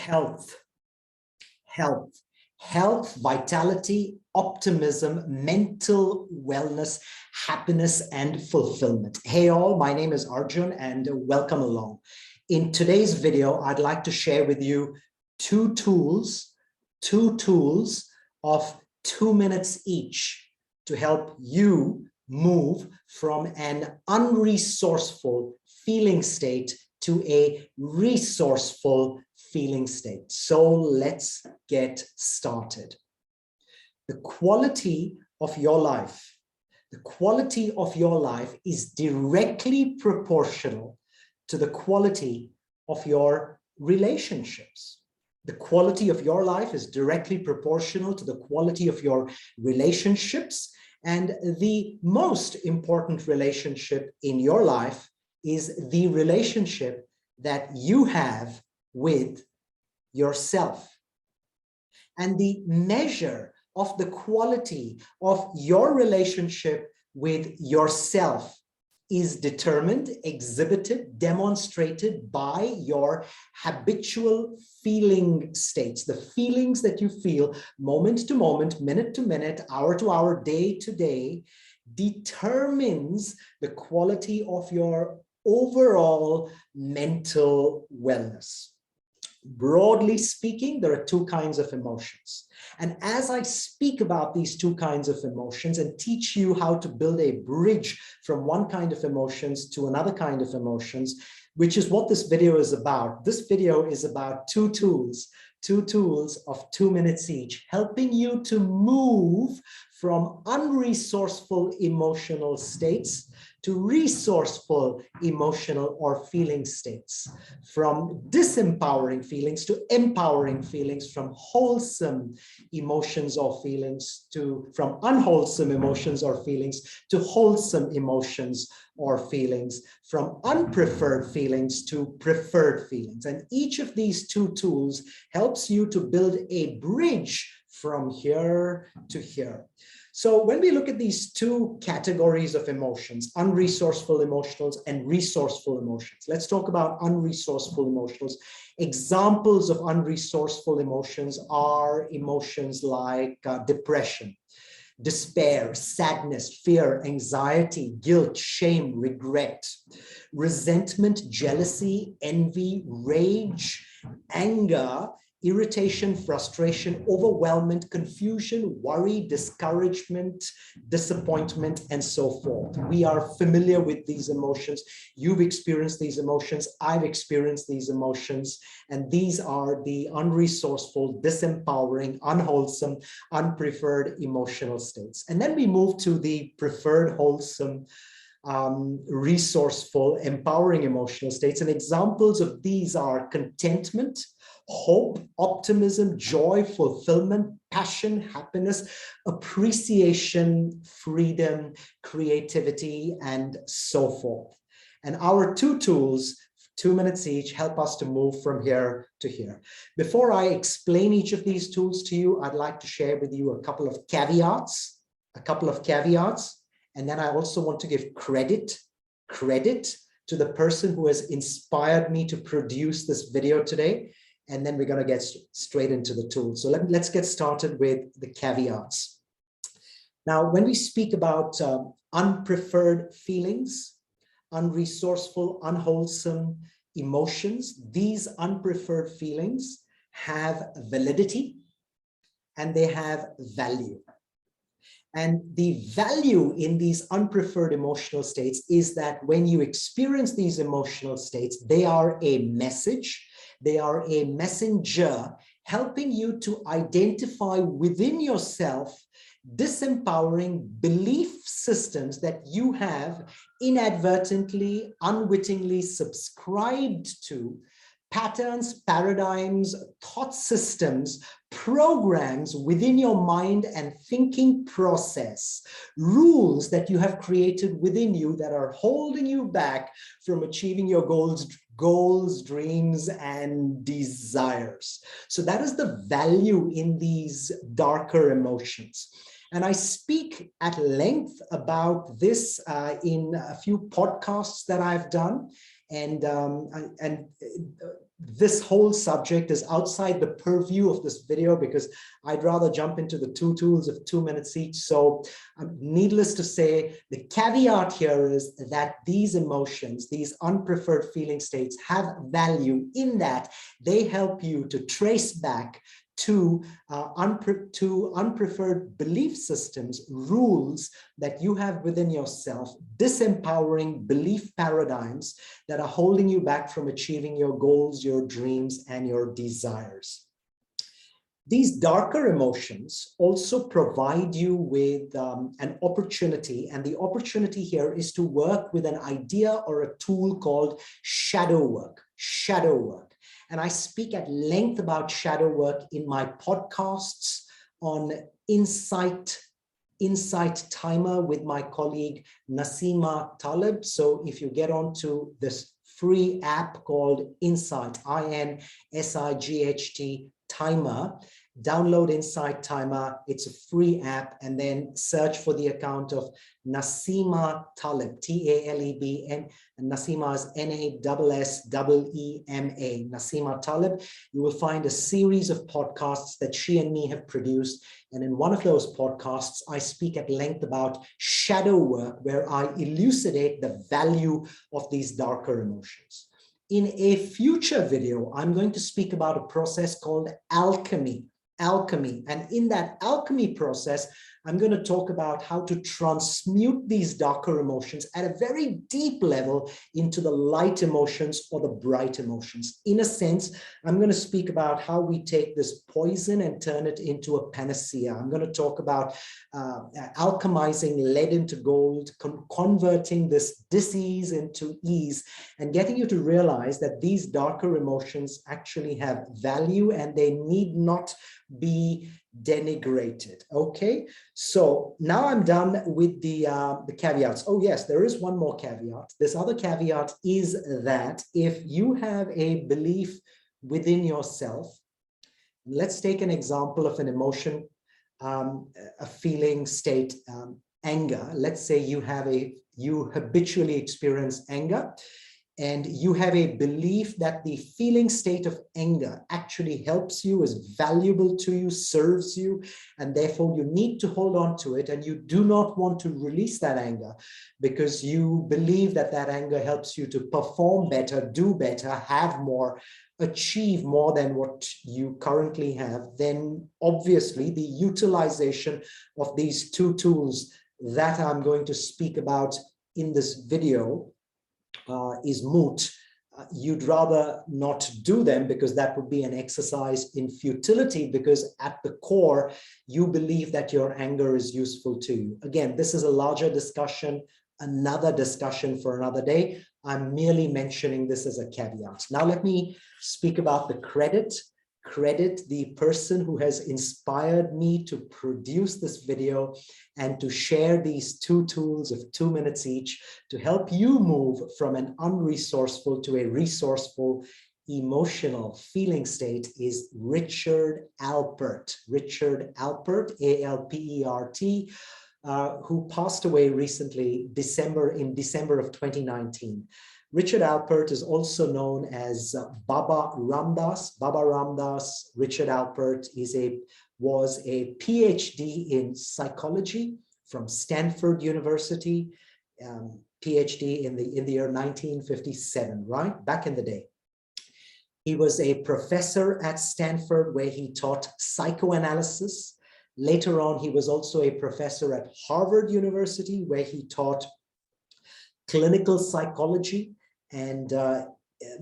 health, health, vitality, optimism, mental wellness, happiness, and fulfillment. Hey all, my name is Arjun and welcome along. In today's video, I'd like to share with you two tools of 2 minutes each to help you move from an unresourceful feeling state to a resourceful feeling state. So let's get started. The quality of your life, is directly proportional to the quality of your relationships. The quality of your life is directly proportional to the quality of your relationships. And the most important relationship in your life is the relationship that you have with yourself. And the measure of the quality of your relationship with yourself is determined, exhibited, demonstrated by your habitual feeling states, the feelings that you feel moment to moment, minute to minute, hour to hour, day to day, determines the quality of your overall mental wellness. Broadly speaking, there are two kinds of emotions. And as I speak about these two kinds of emotions and teach you how to build a bridge from one kind of emotions to another kind of emotions, which is what this video is about. This video is about two tools of 2 minutes each, helping you to move from unresourceful emotional states to resourceful emotional or feeling states, from disempowering feelings to empowering feelings, from wholesome emotions or feelings from unwholesome emotions or feelings to wholesome emotions or feelings, from unpreferred feelings to preferred feelings. And each of these two tools helps you to build a bridge from here to here. So when we look at these two categories of emotions, unresourceful emotionals and resourceful emotions, let's talk about unresourceful emotionals. Examples of unresourceful emotions are emotions like depression, despair, sadness, fear, anxiety, guilt, shame, regret, resentment, jealousy, envy, rage, anger, irritation, frustration, overwhelmment, confusion, worry, discouragement, disappointment, and so forth. We are familiar with these emotions. You've experienced these emotions. I've experienced these emotions. And these are the unresourceful, disempowering, unwholesome, unpreferred emotional states. And then we move to the preferred, wholesome, resourceful, empowering emotional states. And examples of these are contentment, hope, optimism, joy, fulfillment, passion, happiness, appreciation, freedom, creativity, and so forth. And our two tools, 2 minutes each, help us to move from here to here. Before I explain each of these tools to you, I'd like to share with you a couple of caveats, and then I also want to give credit to the person who has inspired me to produce this video today. And then we're going to get straight into the tools. So let's get started with the caveats. Now, when we speak about unpreferred feelings, unresourceful, unwholesome emotions, these unpreferred feelings have validity and they have value. And the value in these unpreferred emotional states is that when you experience these emotional states, they are a message. They are a messenger helping you to identify within yourself disempowering belief systems that you have inadvertently, unwittingly subscribed to, patterns, paradigms, thought systems, programs within your mind and thinking process, rules that you have created within you that are holding you back from achieving your goals, dreams, and desires. So that is the value in these darker emotions. And I speak at length about this in a few podcasts that I've done. And this whole subject is outside the purview of this video because I'd rather jump into the two tools of 2 minutes each. So needless to say, the caveat here is that these emotions, these unpreferred feeling states, have value in that they help you to trace back to unpreferred belief systems, rules that you have within yourself, disempowering belief paradigms that are holding you back from achieving your goals, your dreams, and your desires. These darker emotions also provide you with an opportunity, and the opportunity here is to work with an idea or a tool called shadow work. Shadow work. And I speak at length about shadow work in my podcasts on Insight Timer with my colleague Naseema Talib. So if you get onto this free app called Insight, INSIGHT Timer, download Insight Timer. It's a free app, and then search for the account of Naseema Talib, Taleb, and Naseema is NASSEEMA, Naseema Talib. You will find a series of podcasts that she and me have produced. And in one of those podcasts, I speak at length about shadow work, where I elucidate the value of these darker emotions. In a future video, I'm going to speak about a process called alchemy. And in that alchemy process, I'm going to talk about how to transmute these darker emotions at a very deep level into the light emotions or the bright emotions. In a sense, I'm going to speak about how we take this poison and turn it into a panacea. I'm going to talk about alchemizing lead into gold, converting this disease into ease, and getting you to realize that these darker emotions actually have value and they need not be denigrated. Okay, so now I'm done with the caveats. Oh yes, there is one more caveat. This other caveat is that if you have a belief within yourself, let's take an example of an emotion, a feeling state, anger. Let's say you habitually experience anger, and you have a belief that the feeling state of anger actually helps you, is valuable to you, serves you, and therefore you need to hold on to it, and you do not want to release that anger because you believe that that anger helps you to perform better, do better, have more, achieve more than what you currently have. Then obviously the utilization of these two tools that I'm going to speak about in this video is moot. You'd rather not do them because that would be an exercise in futility, because at the core, you believe that your anger is useful to you. Again, this is a larger discussion, another discussion for another day. I'm merely mentioning this as a caveat. Now let me speak about the credit the person who has inspired me to produce this video and to share these two tools of 2 minutes each to help you move from an unresourceful to a resourceful emotional feeling state is Richard Alpert. Richard Alpert, A-L-P-E-R-T, who passed away recently, in December of 2019. Richard Alpert is also known as Baba Ramdas. Baba Ramdas, Richard Alpert was a PhD in psychology from Stanford University, PhD in the year 1957, right? Back in the day. He was a professor at Stanford where he taught psychoanalysis. Later on, he was also a professor at Harvard University where he taught clinical psychology. And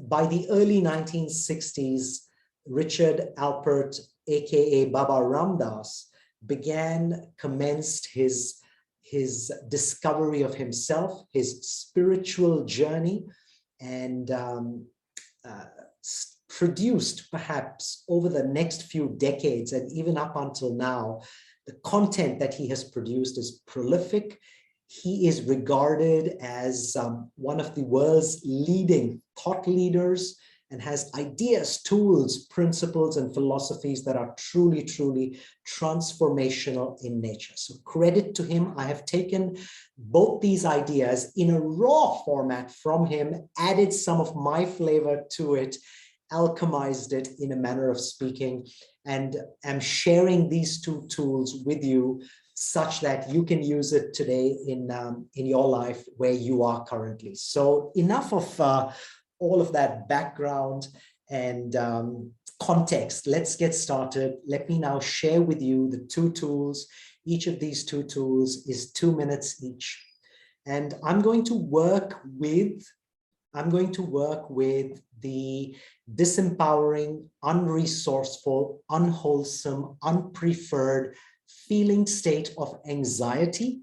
by the early 1960s, Richard Alpert, aka Baba Ramdas, commenced his discovery of himself, his spiritual journey, and produced perhaps over the next few decades and even up until now, the content that he has produced is prolific. He is regarded as one of the world's leading thought leaders and has ideas, tools, principles, and philosophies that are truly, truly transformational in nature. So credit to him. I have taken both these ideas in a raw format from him, added some of my flavor to it, alchemized it in a manner of speaking, and am sharing these two tools with you such that you can use it today in your life where you are currently. So enough of all of that background and context. Let's get started. Let me now share with you the two tools. Each of these two tools is 2 minutes each. And I'm going to work with the disempowering, unresourceful, unwholesome, unpreferred feeling state of anxiety,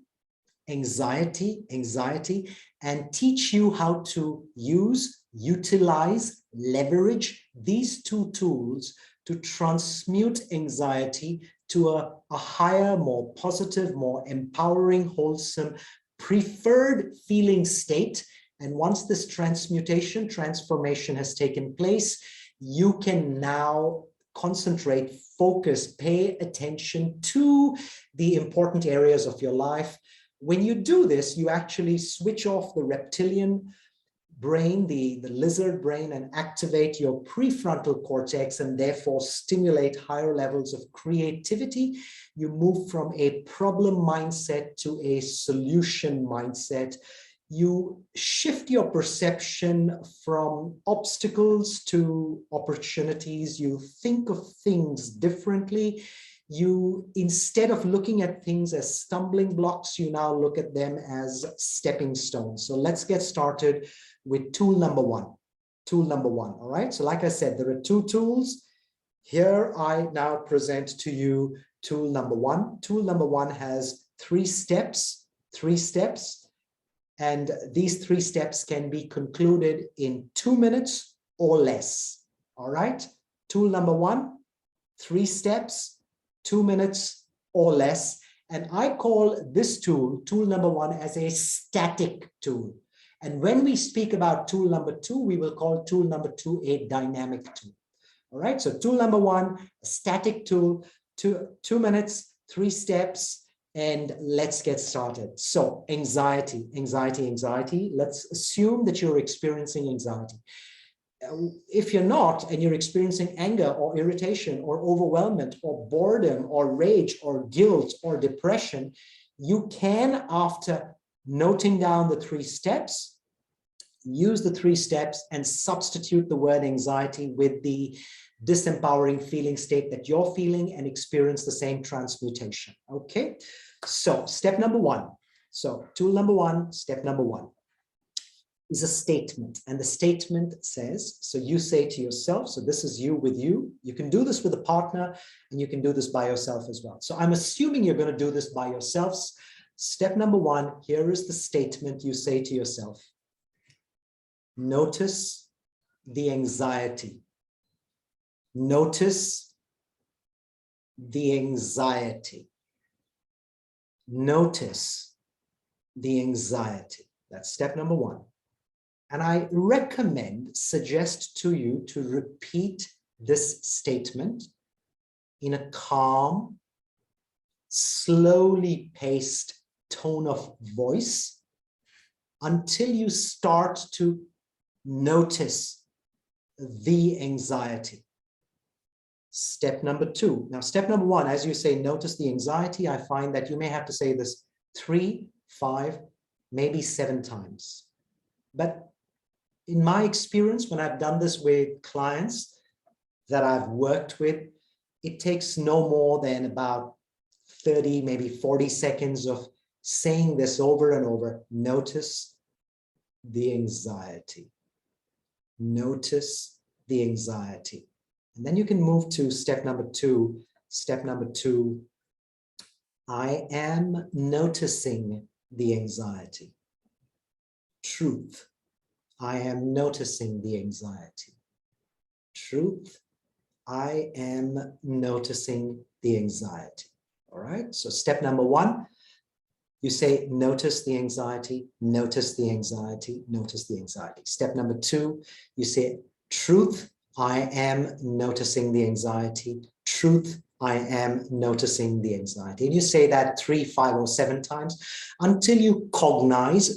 and teach you how to use, utilize, leverage these two tools to transmute anxiety to a higher, more positive, more empowering, wholesome, preferred feeling state. And once this transformation has taken place, you can now concentrate, focus, pay attention to the important areas of your life. When you do this, you actually switch off the reptilian brain, the lizard brain, and activate your prefrontal cortex, and therefore stimulate higher levels of creativity. You move from a problem mindset to a solution mindset. You shift your perception from obstacles to opportunities. You think of things differently. You, instead of looking at things as stumbling blocks, you now look at them as stepping stones. So let's get started with tool number one. All right. So like I said, there are two tools. Here I now present to you tool number one. Tool number one has three steps. And these 3 steps can be concluded in 2 minutes or less. All right. Tool number one, 3 steps, 2 minutes or less. And I call this tool number one, as a static tool. And when we speak about tool number 2, we will call tool number 2 a dynamic tool. All right. So tool number one, a static tool, 2 minutes, 3 steps. And let's get started. So anxiety. Let's assume that you're experiencing anxiety. If you're not, and you're experiencing anger or irritation or overwhelmment or boredom or rage or guilt or depression, you can, after noting down the 3 steps, use the 3 steps and substitute the word anxiety with the disempowering feeling state that you're feeling and experience the same transmutation. Okay, so step number one. So tool number one, step number one is a statement. And the statement says, so you say to yourself, so this is you with you. You can do this with a partner and you can do this by yourself as well. So I'm assuming you're going to do this by yourselves. Step number one, here is the statement you say to yourself. Notice the anxiety. Notice the anxiety. Notice the anxiety. That's step number one. And I suggest to you to repeat this statement in a calm, slowly paced tone of voice until you start to notice the anxiety. Step number two. Now, step number one, as you say, notice the anxiety. I find that you may have to say this 3, 5, maybe 7 times. But in my experience, when I've done this with clients that I've worked with, it takes no more than about 30, maybe 40 seconds of saying this over and over. Notice the anxiety. Notice the anxiety. And then you can move to step number 2. Step number 2, I am noticing the anxiety. Truth, I am noticing the anxiety. Truth, I am noticing the anxiety. All right, so step number 1, you say, notice the anxiety, notice the anxiety, notice the anxiety. Step number 2, you say, truth, I am noticing the anxiety. Truth, I am noticing the anxiety. And you say that 3, 5, or 7 times until you recognize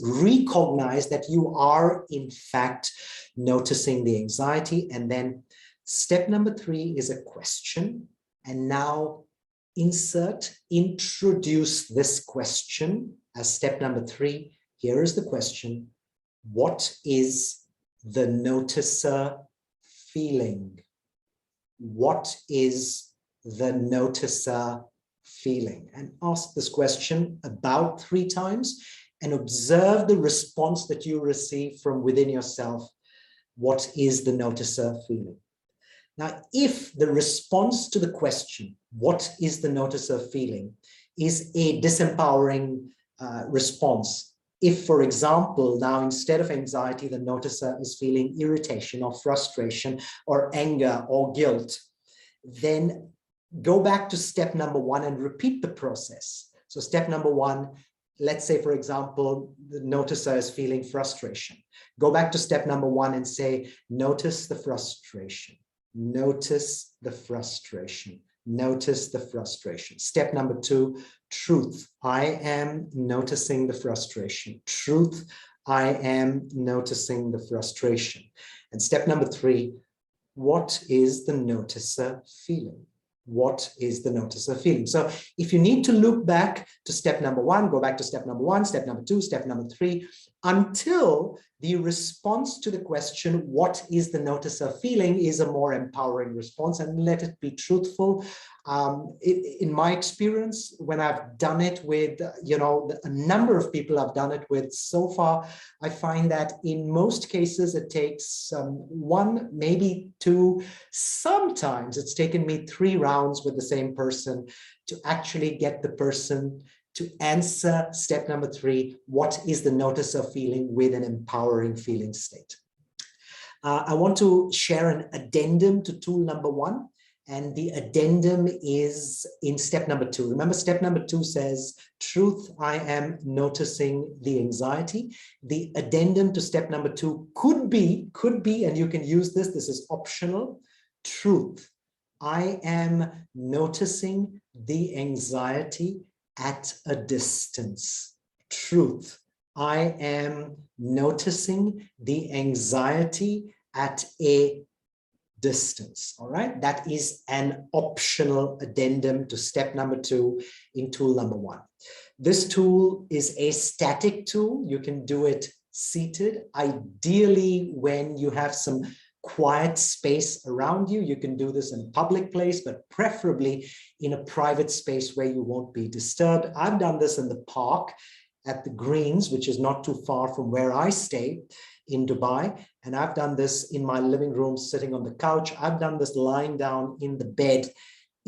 that you are in fact noticing the anxiety. And then step number 3 is a question. And now introduce this question as step number 3. Here is the question. What is the noticer feeling? What is the noticer feeling? And ask this question about 3 times and observe the response that you receive from within yourself. What is the noticer feeling? Now, if the response to the question, what is the noticer feeling, is a disempowering response, if, for example, now instead of anxiety, the noticer is feeling irritation or frustration or anger or guilt, then go back to step number 1 and repeat the process. So step number 1, let's say, for example, the noticer is feeling frustration. Go back to step number 1 and say, notice the frustration. Notice the frustration. Notice the frustration. Step number 2, truth. I am noticing the frustration. Truth. I am noticing the frustration. And step number 3, what is the noticer feeling? What is the noticer feeling? So if you need to look back to step number 1, go back to step number 1, step number 2, step number 3, until the response to the question, what is the noticer feeling, is a more empowering response, and let it be truthful. In my experience, when I've done it with, a number of people I've done it with so far, I find that in most cases it takes 1, maybe 2, sometimes it's taken me 3 rounds with the same person to actually get the person to answer step number 3, what is the noticer feeling, with an empowering feeling state. I want to share an addendum to tool number 1. And the addendum is in step number 2. Remember, step number 2 says, truth, I am noticing the anxiety. The addendum to step number 2 could be, and you can use this is optional, truth, I am noticing the anxiety at a distance. Truth, I am noticing the anxiety at a distance. All right, that is an optional addendum to step number 2 in tool number 1. This tool is a static tool. You can do it seated. Ideally, when you have some quiet space around you, you can do this in a public place, but preferably in a private space where you won't be disturbed. I've done this in the park at the Greens, which is not too far from where I stay in Dubai. And I've done this in my living room, sitting on the couch. I've done this lying down in the bed,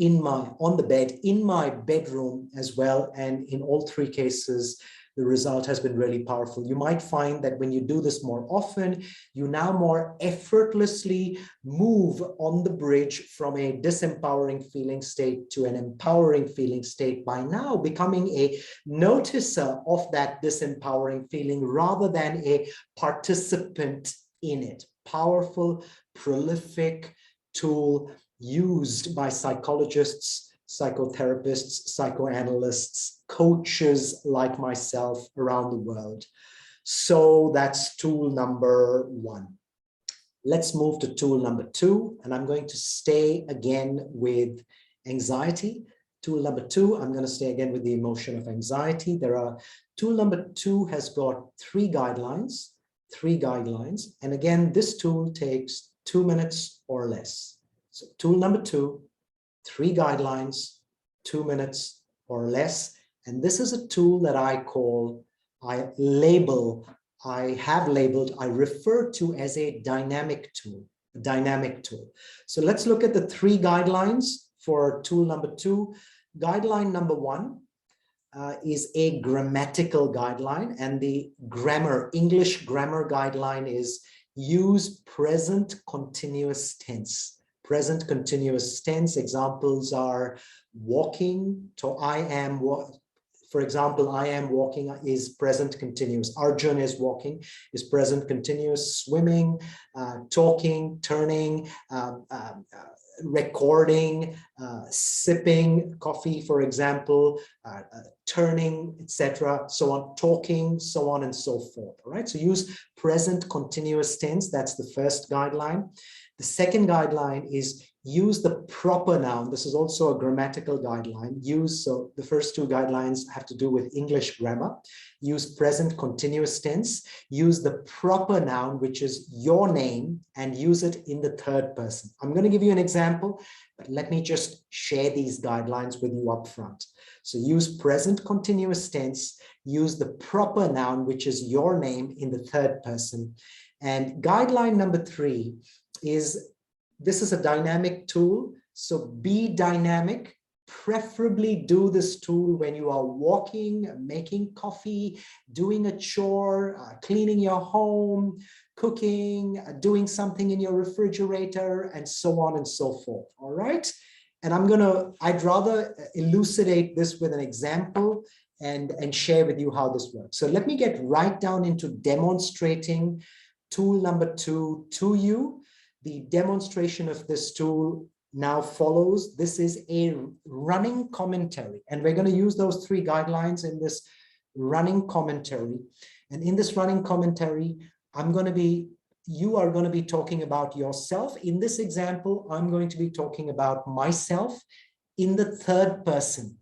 on the bed in my bedroom as well. And in all 3 cases, the result has been really powerful. You might find that when you do this more often, you now more effortlessly move on the bridge from a disempowering feeling state to an empowering feeling state by now becoming a noticer of that disempowering feeling rather than a participant in it. Powerful, prolific tool used by psychologists, psychotherapists, psychoanalysts, coaches like myself around the world. So that's tool number 1. Let's move to tool number 2, and I'm going to stay again with anxiety. Tool number 2, I'm going to stay again with the emotion of anxiety. Tool number 2 has got 3 guidelines, and again, this tool takes 2 minutes or less. So tool number 2, 3 guidelines, 2 minutes or less. And this is a tool that I refer to as a dynamic tool. So let's look at the 3 guidelines for tool number 2. Guideline number 1 is a grammatical guideline, and the English grammar guideline is use present continuous tense. Present continuous tense examples are walking. So for example, I am walking is present continuous. Arjun is walking is present continuous. Swimming, talking, turning, recording, sipping coffee, for example, turning, etc., so on, talking, so on and so forth. All right, so use present continuous tense. That's the first guideline. The second guideline is use the proper noun. This is also a grammatical guideline. So the first two guidelines have to do with English grammar. Use present continuous tense. Use the proper noun, which is your name, and use it in the third person. I'm going to give you an example, but let me just share these guidelines with you up front. So use present continuous tense. Use the proper noun, which is your name, in the third person. And guideline number 3 is, this is a dynamic tool, so be dynamic. Preferably do this tool when you are walking, making coffee, doing a chore, cleaning your home, cooking, doing something in your refrigerator, and so on and so forth. All right. And I'd rather elucidate this with an example and share with you how this works. So let me get right down into demonstrating tool number 2 to you. The demonstration of this tool now follows. This is a running commentary, and we're going to use those 3 guidelines in this running commentary. And in this running commentary, you are going to be talking about yourself. In this example, I'm going to be talking about myself in the third person.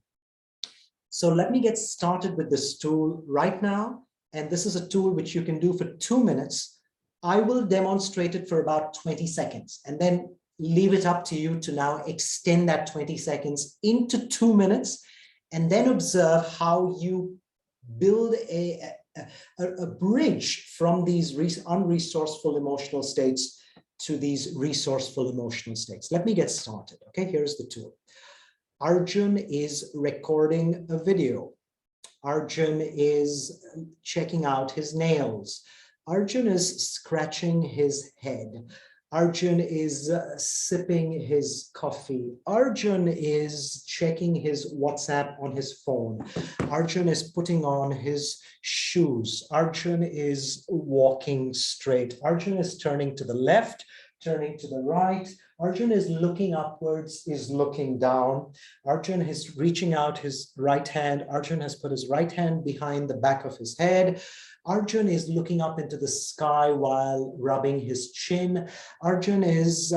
So let me get started with this tool right now. And this is a tool which you can do for 2 minutes. I will demonstrate it for about 20 seconds and then leave it up to you to now extend that 20 seconds into 2 minutes, and then observe how you build a bridge from these unresourceful emotional states to these resourceful emotional states. Let me get started. Okay, here's the tool. Arjun is recording a video. Arjun is checking out his nails. Arjun is scratching his head. Arjun is sipping his coffee. Arjun is checking his WhatsApp on his phone. Arjun is putting on his shoes. Arjun is walking straight. Arjun is turning to the left, turning to the right. Arjun is looking upwards, is looking down. Arjun is reaching out his right hand. Arjun has put his right hand behind the back of his head. Arjun is looking up into the sky while rubbing his chin. Arjun is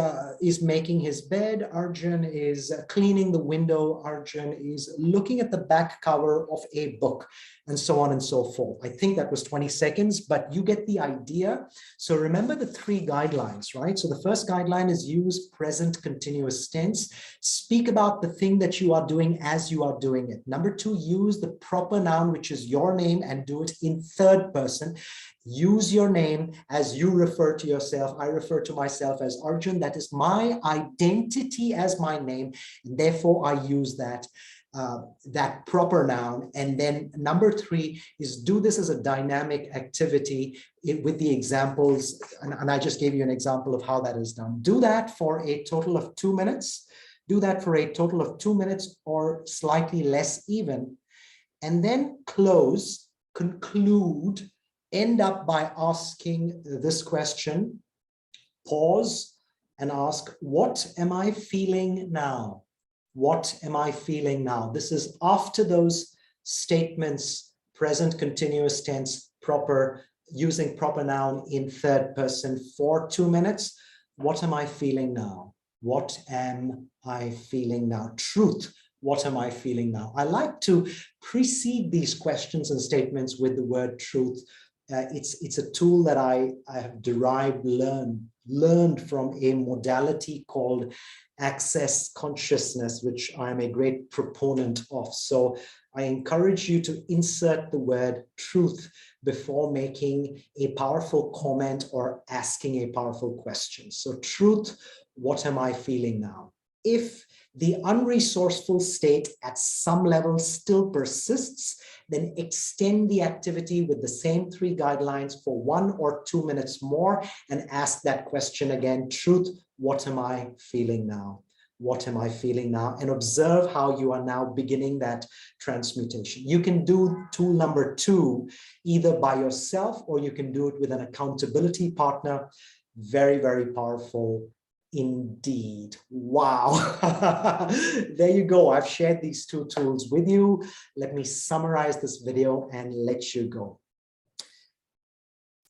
making his bed. Arjun is cleaning the window. Arjun is looking at the back cover of a book, and so on and so forth. I think that was 20 seconds, but you get the idea. So remember the 3 guidelines, right? So the first guideline is use present continuous tense. Speak about the thing that you are doing as you are doing it. Number 2, use the proper noun, which is your name, and do it in third person. Use your name as you refer to yourself. I refer to myself as Arjun. That is my identity as my name, and therefore I use that proper noun. And then number 3 is do this as a dynamic activity with the examples. And I just gave you an example of how that is done. Do that for a total of 2 minutes. Do that for a total of 2 minutes or slightly less even. And then conclude, end up by asking this question, pause and ask, what am I feeling now? What am I feeling now? This is after those statements, present continuous tense, using proper noun in third person for 2 minutes. What am I feeling now? What am I feeling now? Truth. What am I feeling now? I like to precede these questions and statements with the word truth. It's a tool that I have learned from a modality called access consciousness, which I'm a great proponent of. So I encourage you to insert the word truth before making a powerful comment or asking a powerful question. So truth, what am I feeling now? If the unresourceful state at some level still persists, then extend the activity with the same 3 guidelines for 1 or 2 minutes more and ask that question again. Truth, what am I feeling now? What am I feeling now? And observe how you are now beginning that transmutation. You can do tool number 2 either by yourself or you can do it with an accountability partner. Very, very powerful Indeed. Wow. There you go. I've shared these two tools with you. Let me summarize this video and let you go.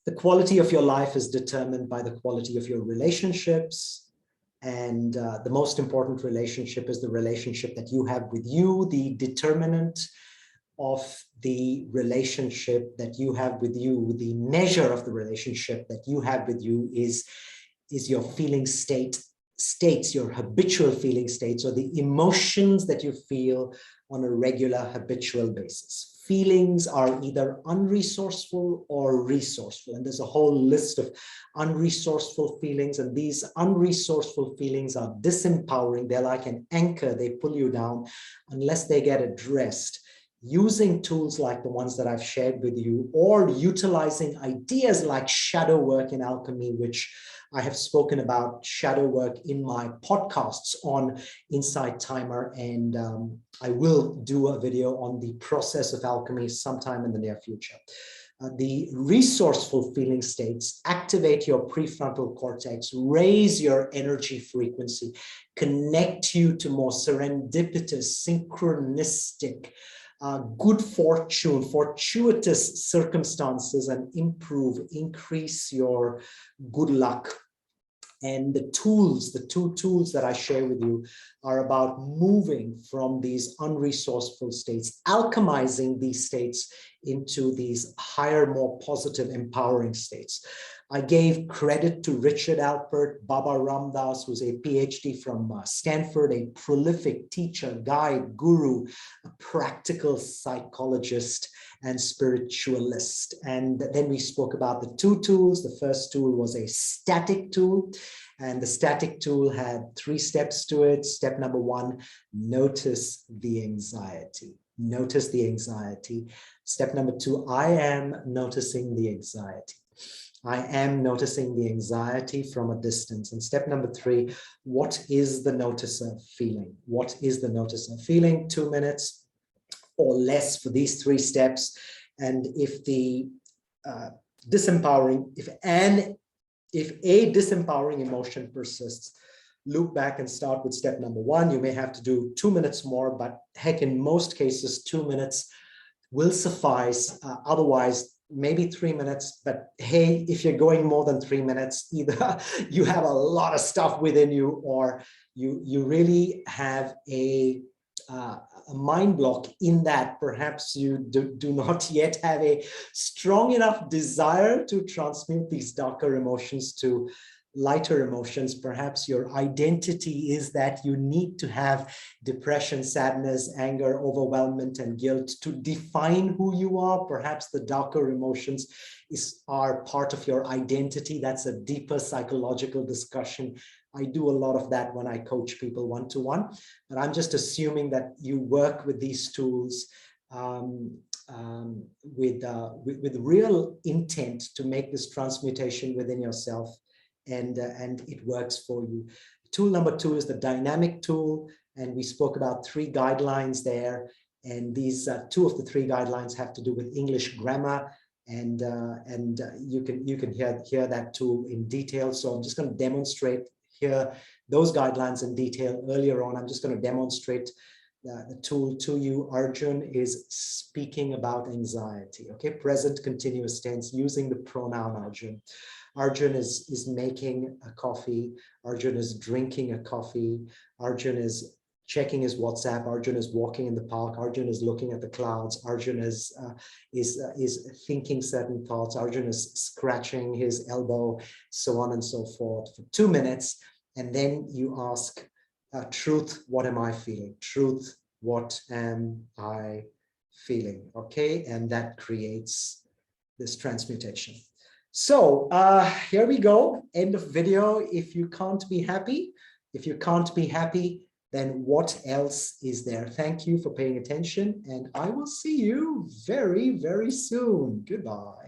The quality of your life is determined by the quality of your relationships. And the most important relationship is the relationship that you have with you. The determinant of the relationship that you have with you, the measure of the relationship that you have with you is your feeling states, your habitual feeling states, or the emotions that you feel on a regular habitual basis. Feelings are either unresourceful or resourceful. And there's a whole list of unresourceful feelings. And these unresourceful feelings are disempowering. They're like an anchor. They pull you down unless they get addressed. Using tools like the ones that I've shared with you, or utilizing ideas like shadow work in alchemy, which I have spoken about shadow work in my podcasts on Insight Timer, and I will do a video on the process of alchemy sometime in the near future. The resourceful feeling states activate your prefrontal cortex, raise your energy frequency, connect you to more serendipitous, synchronistic, good fortune, fortuitous circumstances, and increase your good luck. And the two tools that I share with you are about moving from these unresourceful states, alchemizing these states into these higher, more positive, empowering states. I gave credit to Richard Alpert, Baba Ram Dass, who's a PhD from Stanford, a prolific teacher, guide, guru, a practical psychologist, and spiritualist. And then we spoke about the two tools. The first tool was a static tool, and the static tool had 3 steps to it. Step number 1, notice the anxiety. Notice the anxiety. Step number 2, I am noticing the anxiety. I am noticing the anxiety from a distance. And step number 3, what is the noticer feeling? What is the noticer feeling? 2 minutes or less for these 3 steps. And if the if a disempowering emotion persists, loop back and start with step number 1. You may have to do 2 minutes more, but heck, in most cases, 2 minutes will suffice. Otherwise, maybe 3 minutes, but hey, if you're going more than 3 minutes, either you have a lot of stuff within you, or you really have a mind block in that perhaps you do not yet have a strong enough desire to transmute these darker emotions to lighter emotions. Perhaps your identity is that you need to have depression, sadness, anger, overwhelmment, and guilt to define who you are. Perhaps the darker emotions are part of your identity. That's a deeper psychological discussion. I do a lot of that when I coach people one-to-one, but I'm just assuming that you work with these tools with real intent to make this transmutation within yourself, and it works for you. Tool number 2 is the dynamic tool, and we spoke about 3 guidelines there, and these 2 of the 3 guidelines have to do with English grammar, and you can hear that tool in detail. So I'm just going to demonstrate here those guidelines in detail earlier on. I'm just going to demonstrate the tool to you. Arjun is speaking about anxiety, okay? Present continuous tense using the pronoun Arjun. Arjun is making a coffee. Arjun is drinking a coffee. Arjun is checking his WhatsApp. Arjun is walking in the park. Arjun is looking at the clouds. Arjun is thinking certain thoughts. Arjun is scratching his elbow, so on and so forth for 2 minutes. And then you ask, truth, what am I feeling? Truth, what am I feeling? Okay, and that creates this transmutation. So here we go, end of video. If you can't be happy, then what else is there? Thank you for paying attention, and I will see you very, very soon. Goodbye.